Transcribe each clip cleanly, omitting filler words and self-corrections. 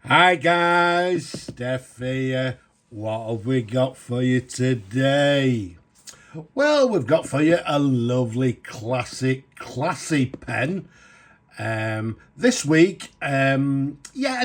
Hi guys, Steph here. What have we got for you today? Well, we've got for you a lovely classy pen. This week, I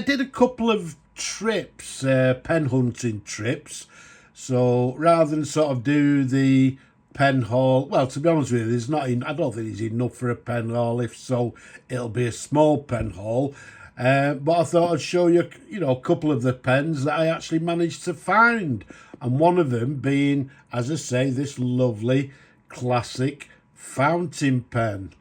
did a couple of trips, pen hunting trips. So rather than sort of do the pen haul, well, to be honest with you, there's not. I don't think there's enough for a pen haul. If so, it'll be a small pen haul. But I thought I'd show you, a couple of the pens that I actually managed to find, and one of them being, as I say, this lovely classic fountain pen.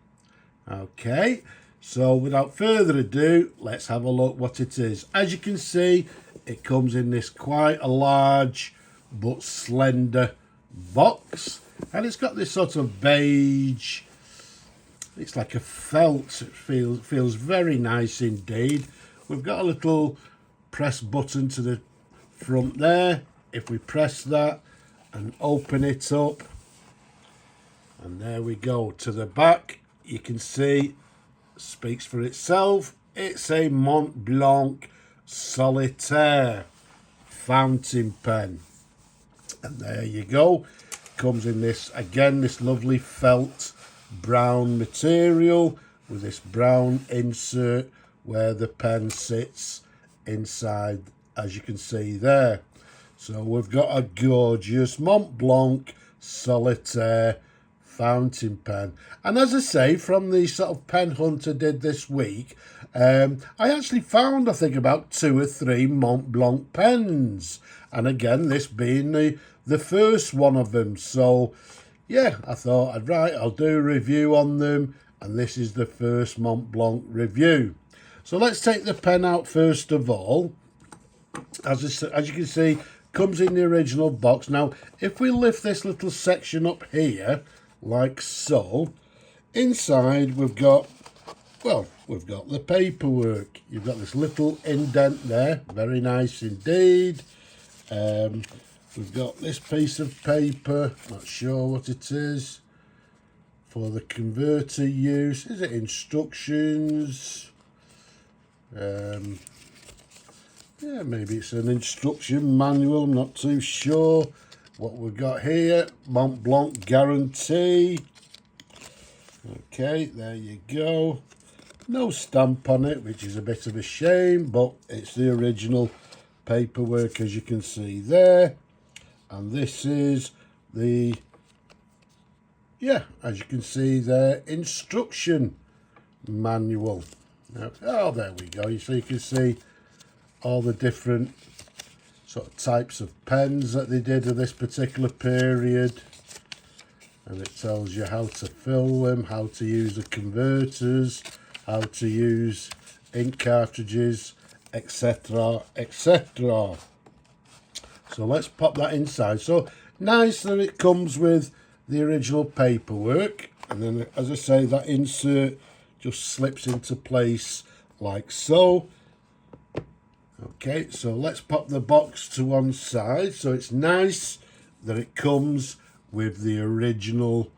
Okay, so without further ado, let's have a look what it is. As you can see, it comes in this quite a large but slender box, and it's got this sort of beige. It's like a felt. It feels very nice indeed. We've got a little press button to the front there. If we press that and open it up, and there we go. To the back, you can see, speaks for itself. It's a Montblanc Solitaire fountain pen. And there you go. Comes in this, again, this lovely felt brown material with this brown insert where the pen sits inside, as you can see there. So we've got a gorgeous Montblanc Solitaire fountain pen, and as I say, from the sort of pen hunt I did this week, I actually found, I think, about 2 or 3 Montblanc pens, and again, this being the first one of them. So yeah, I thought I'll do a review on them, and this is the first Montblanc review. So let's take the pen out first of all. As you can see, comes in the original box. Now, if we lift this little section up here, like so, inside we've got the paperwork. You've got this little indent there, very nice indeed. We've got this piece of paper, not sure what it is, for the converter use. Is it instructions? Yeah, maybe it's an instruction manual, I'm not too sure. What we've got here, Montblanc guarantee. Okay, there you go. No stamp on it, which is a bit of a shame, but it's the original paperwork, as you can see there. And this is the, as you can see there, instruction manual. Oh, there we go. So you can see all the different sort of types of pens that they did of this particular period, and it tells you how to fill them, how to use the converters, how to use ink cartridges, etc, etc. So let's pop that inside. So nice that it comes with the original paperwork, and then, as I say, that insert just slips into place like so. Okay, so let's pop the box to one side. So it's nice that it comes with the original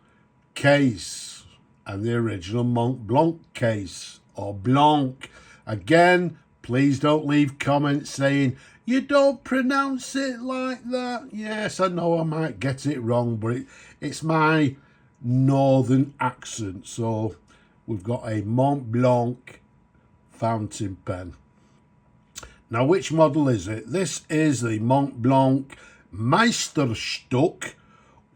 case and the original Montblanc case, or Blanc. Again, please don't leave comments saying, you don't pronounce it like that. Yes, I know I might get it wrong, but it's my northern accent. So we've got a Montblanc fountain pen. Now, which model is it? This is the Montblanc Meisterstuck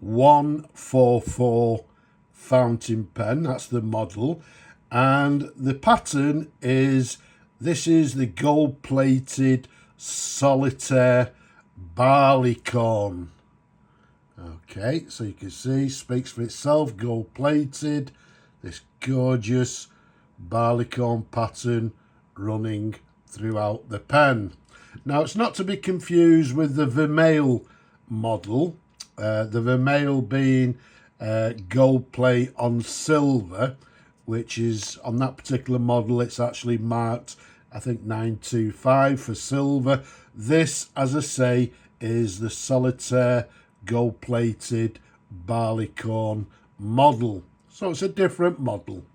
144 fountain pen. That's the model. And the pattern is, this is the gold-plated Solitaire Barley corn. Okay, so you can see, speaks for itself, gold-plated. This gorgeous barley corn pattern running throughout the pen. Now, it's not to be confused with the Vermeil model, the Vermeil being gold plate on silver, which is, on that particular model, it's actually marked, I think, 925 for silver. This, as I say, is the Solitaire gold plated barley corn model. So it's a different model.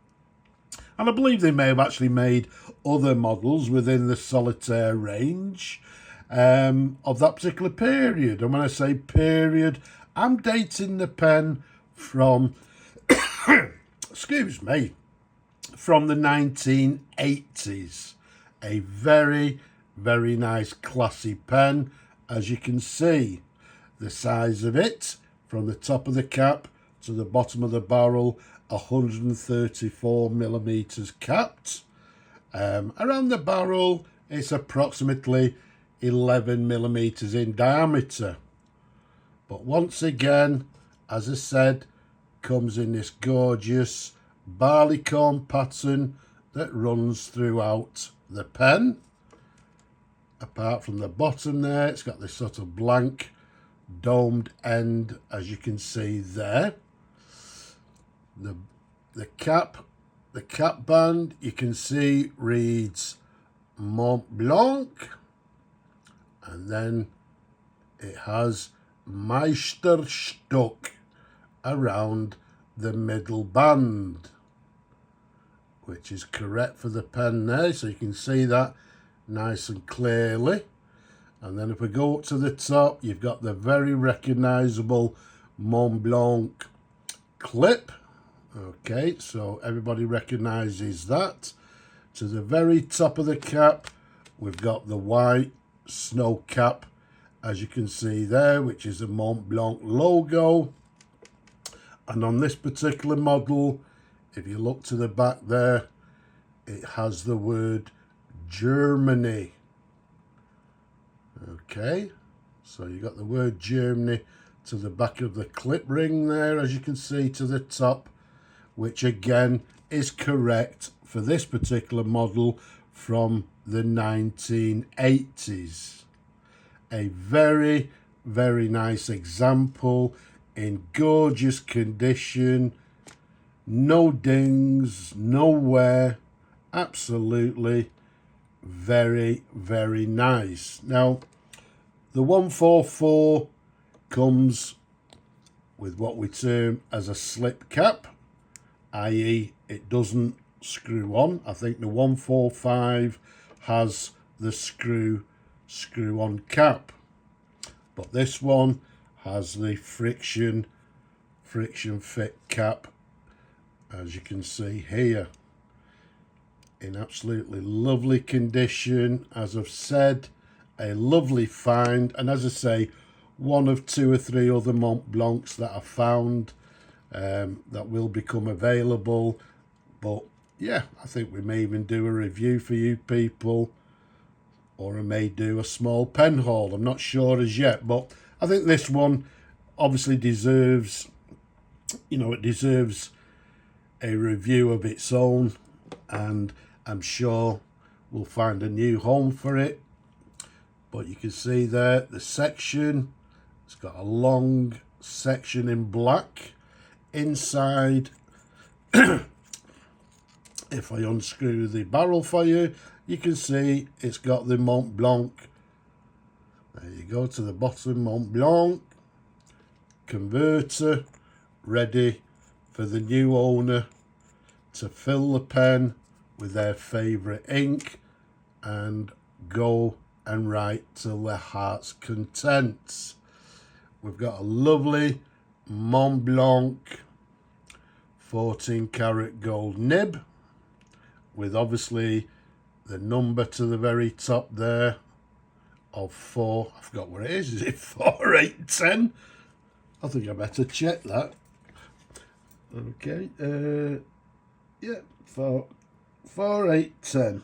And I believe they may have actually made other models within the Solitaire range of that particular period. And when I say period, I'm dating the pen from, excuse me, from the 1980s. A very, very nice classy pen, as you can see. The size of it, from the top of the cap to the bottom of the barrel, 134 millimeters capped. Around the barrel, it's approximately 11 millimeters in diameter. But once again, as I said, comes in this gorgeous barley corn pattern that runs throughout the pen. Apart from the bottom there, it's got this sort of blank domed end, as you can see there. The cap band, you can see, reads Montblanc, and then it has Meisterstuck around the middle band, which is correct for the pen there, so you can see that nice and clearly. And then if we go up to the top, you've got the very recognisable Montblanc clip. Okay, so everybody recognises that. To the very top of the cap, we've got the white snow cap, as you can see there, which is the Montblanc logo. And on this particular model, if you look to the back there, it has the word Germany. Okay, so you got the word Germany to the back of the clip ring there, as you can see, to the top, which again is correct for this particular model from the 1980s. A very, very nice example in gorgeous condition, no dings, no wear, absolutely very, very nice. Now, the 144 comes with what we term as a slip cap, i.e. it doesn't screw on. I think the 145 has the screw on cap, but this one has the friction fit cap, as you can see here, in absolutely lovely condition. As I've said, a lovely find, and as I say, one of 2 or 3 other Montblancs that I found that will become available. But yeah, I think we may even do a review for you people, or I may do a small pen haul. I'm not sure as yet, but I think this one obviously deserves, it deserves a review of its own, and I'm sure we'll find a new home for it. But you can see there the section, it's got a long section in black. Inside, if I unscrew the barrel for you, you can see it's got the Montblanc. There you go, to the bottom, Montblanc converter, ready for the new owner to fill the pen with their favourite ink and go and write till their heart's content. We've got a lovely Montblanc 14 karat gold nib with obviously the number to the very top there of 4. I forgot what it is. Is it 4, 8, 10? I think I better check that. Okay, yeah, 4, 8, 10.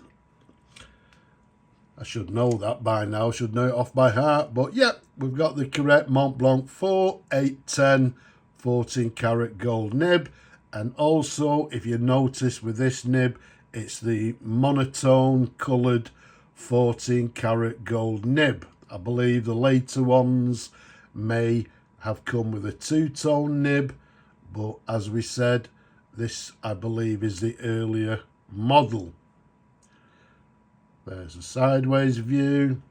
I should know that by now. I should know it off by heart. But yeah, we've got the correct Montblanc 4, 8, 10, 14 karat gold nib. And also, if you notice with this nib, it's the monotone coloured 14 karat gold nib. I believe the later ones may have come with a two-tone nib, but as we said, this I believe is the earlier model. There's a sideways view.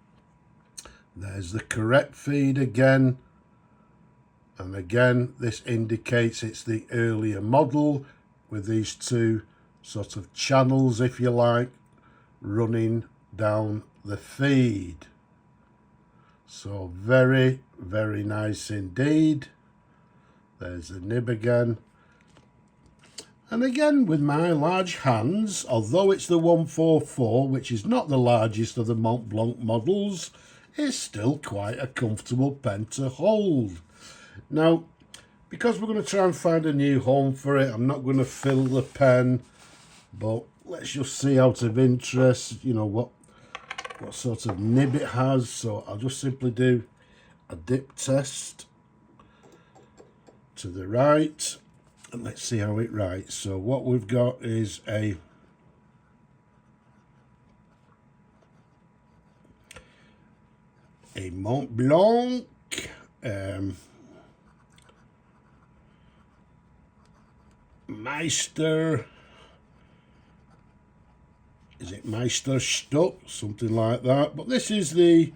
There's the correct feed again. And again, this indicates it's the earlier model with these 2 sort of channels, if you like, running down the feed. So very, very nice indeed. There's the nib again. And again, with my large hands, although it's the 144, which is not the largest of the Montblanc models, it's still quite a comfortable pen to hold. Now, because we're going to try and find a new home for it, I'm not going to fill the pen, but let's just see out of interest, you know, what sort of nib it has. So I'll just simply do a dip test to the right, and let's see how it writes. So what we've got is a Montblanc Meisterstuck, something like that. But this is the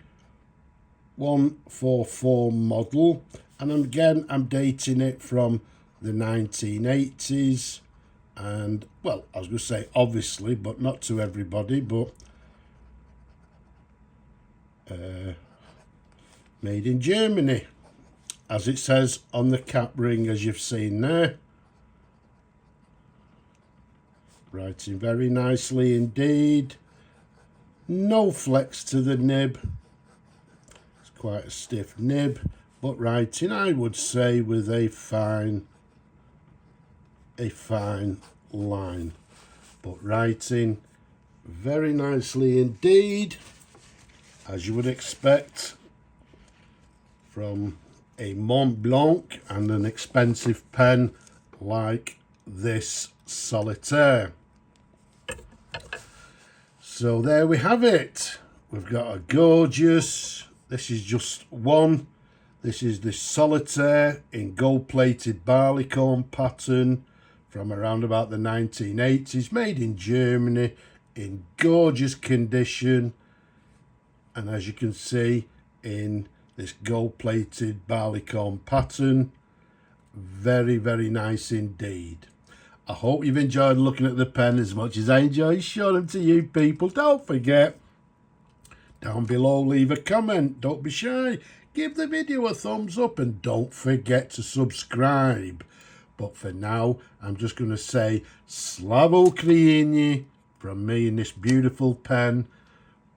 144 model, and again I'm dating it from the 1980s, and well, I was going to say obviously, but not to everybody, but made in Germany, as it says on the cap ring, as you've seen there. Writing very nicely indeed. No flex to the nib. It's quite a stiff nib, but writing, I would say, with a fine line. But writing very nicely indeed, as you would expect from a Montblanc and an expensive pen like this Solitaire. So there we have it. We've got a gorgeous, this is just one, this is the Solitaire in gold-plated barleycorn pattern from around about the 1980s, made in Germany, in gorgeous condition, and as you can see, in this gold-plated barleycorn pattern. Very, very nice indeed. I hope you've enjoyed looking at the pen as much as I enjoy showing them to you people. Don't forget, down below, leave a comment. Don't be shy. Give the video a thumbs up, and don't forget to subscribe. But for now, I'm just going to say Slava Ukraini from me in this beautiful pen.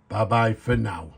Bye-bye for now.